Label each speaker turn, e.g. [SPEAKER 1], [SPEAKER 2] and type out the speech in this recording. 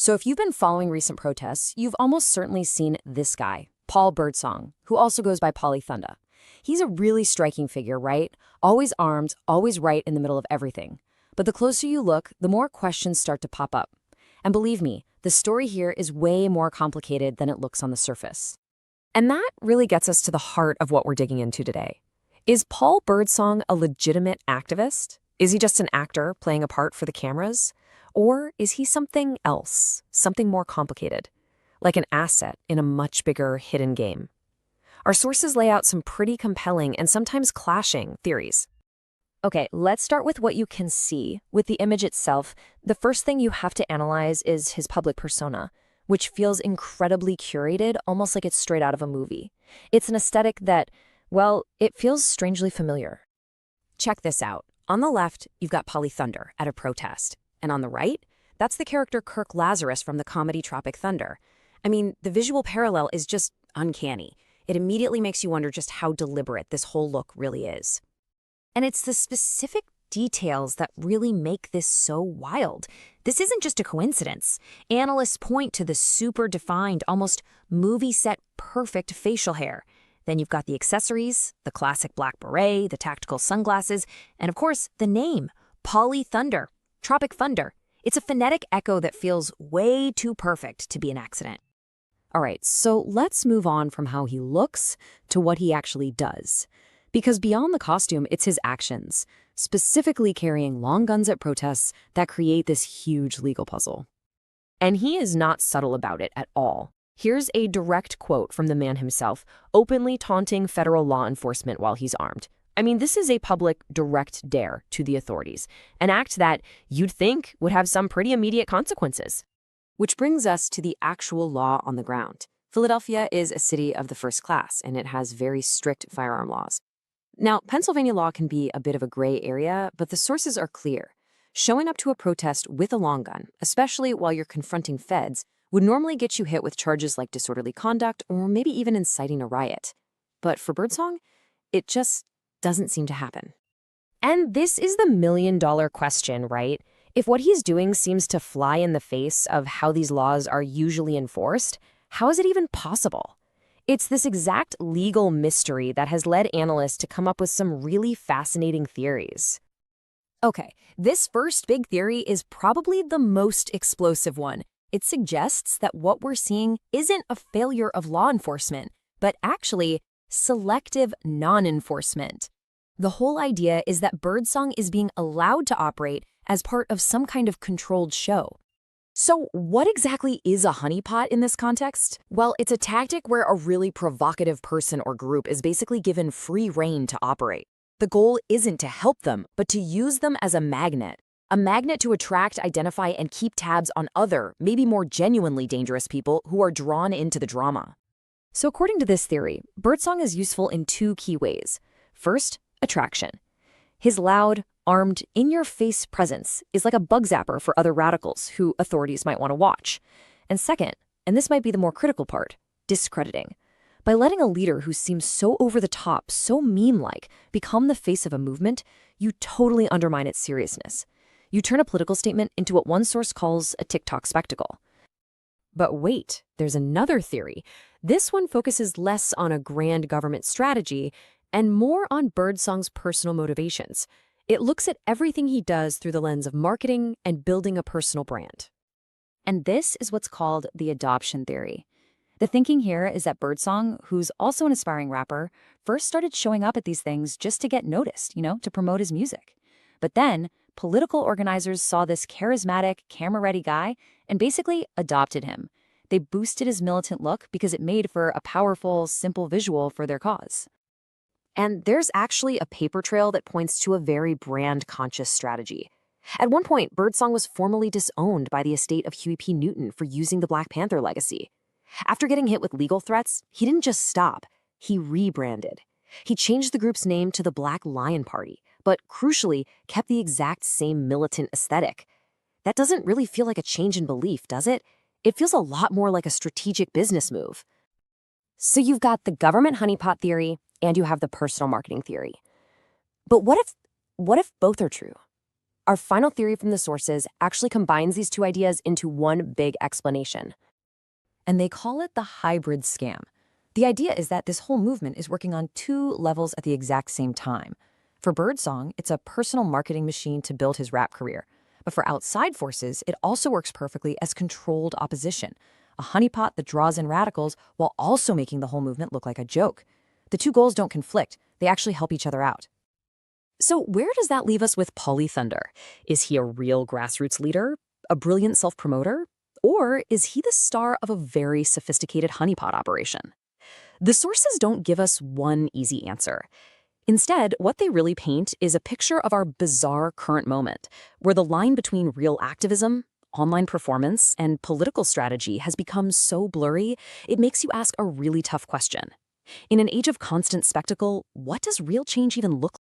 [SPEAKER 1] So if you've been following recent protests, you've almost certainly seen this guy, Paul Birdsong, who also goes by Thunda. He's a really striking figure, right? Always armed, always right in the middle of everything. But the closer you look, the more questions start to pop up. And believe me, the story here is way more complicated than it looks on the surface. And that really gets us to the heart of what we're digging into today. Is Paul Birdsong a legitimate activist? Is he just an actor playing a part for the cameras? Or is he something else, something more complicated, like an asset in a much bigger hidden game? Our sources lay out some pretty compelling and sometimes clashing theories. Okay, let's start with what you can see. With the image itself, the first thing you have to analyze is his public persona, which feels incredibly curated, almost like it's straight out of a movie. It's an aesthetic that, well, it feels strangely familiar. Check this out. On the left, you've got Thunder at a protest. And on the right, that's the character Kirk Lazarus from the comedy Tropic Thunder. I mean, the visual parallel is just uncanny. It immediately makes you wonder just how deliberate this whole look really is. And it's the specific details that really make this so wild. This isn't just a coincidence. Analysts point to the super defined, almost movie set perfect facial hair. Then you've got the accessories, the classic black beret, the tactical sunglasses, and of course, the name, Thunder, Tropic Thunder. It's a phonetic echo that feels way too perfect to be an accident. All right, so let's move on from how he looks to what he actually does. Because beyond the costume, it's his actions, specifically carrying long guns at protests that create this huge legal puzzle. And he is not subtle about it at all. Here's a direct quote from the man himself, openly taunting federal law enforcement while he's armed. I mean, this is a public, direct dare to the authorities, an act that you'd think would have some pretty immediate consequences. Which brings us to the actual law on the ground. Philadelphia is a city of the first class, and it has very strict firearm laws. Now, Pennsylvania law can be a bit of a gray area, but the sources are clear. Showing up to a protest with a long gun, especially while you're confronting feds, would normally get you hit with charges like disorderly conduct or maybe even inciting a riot. But for Birdsong, it just doesn't seem to happen. And this is the million-dollar question, right? If what he's doing seems to fly in the face of how these laws are usually enforced, how is it even possible? It's this exact legal mystery that has led analysts to come up with some really fascinating theories. Okay, this first big theory is probably the most explosive one. It suggests that what we're seeing isn't a failure of law enforcement, but actually selective non-enforcement. The whole idea is that Birdsong is being allowed to operate as part of some kind of controlled show. So what exactly is a honeypot in this context? Well, it's a tactic where a really provocative person or group is basically given free rein to operate. The goal isn't to help them, but to use them as a magnet to attract, identify, and keep tabs on other, maybe more genuinely dangerous people who are drawn into the drama. So according to this theory, Birdsong is useful in two key ways. First, attraction. His loud, armed, in-your-face presence is like a bug zapper for other radicals who authorities might want to watch. And second, and this might be the more critical part, discrediting. By letting a leader who seems so over the top, so meme-like, become the face of a movement, you totally undermine its seriousness. You turn a political statement into what one source calls a TikTok spectacle. But wait, there's another theory. This one focuses less on a grand government strategy and more on Birdsong's personal motivations. It looks at everything he does through the lens of marketing and building a personal brand. And this is what's called the adoption theory. The thinking here is that Birdsong, who's also an aspiring rapper, first started showing up at these things just to get noticed, to promote his music. But then, political organizers saw this charismatic, camera-ready guy and basically adopted him. They boosted his militant look because it made for a powerful, simple visual for their cause. And there's actually a paper trail that points to a very brand-conscious strategy. At one point, Birdsong was formally disowned by the estate of Huey P. Newton for using the Black Panther legacy. After getting hit with legal threats, he didn't just stop, he rebranded. He changed the group's name to the Black Lion Party, but crucially, kept the exact same militant aesthetic. That doesn't really feel like a change in belief, does it? It feels a lot more like a strategic business move. So you've got the government honeypot theory, and you have the personal marketing theory. But what if both are true? Our final theory from the sources actually combines these two ideas into one big explanation.
[SPEAKER 2] And they call it the hybrid scam. The idea is that this whole movement is working on two levels at the exact same time. For Birdsong, it's a personal marketing machine to build his rap career. But for outside forces, it also works perfectly as controlled opposition, a honeypot that draws in radicals while also making the whole movement look like a joke. The two goals don't conflict. They actually help each other out.
[SPEAKER 1] So where does that leave us with Thunda? Is he a real grassroots leader, a brilliant self-promoter, or is he the star of a very sophisticated honeypot operation? The sources don't give us one easy answer. Instead, what they really paint is a picture of our bizarre current moment, where the line between real activism, online performance, and political strategy has become so blurry, it makes you ask a really tough question. In an age of constant spectacle, what does real change even look like?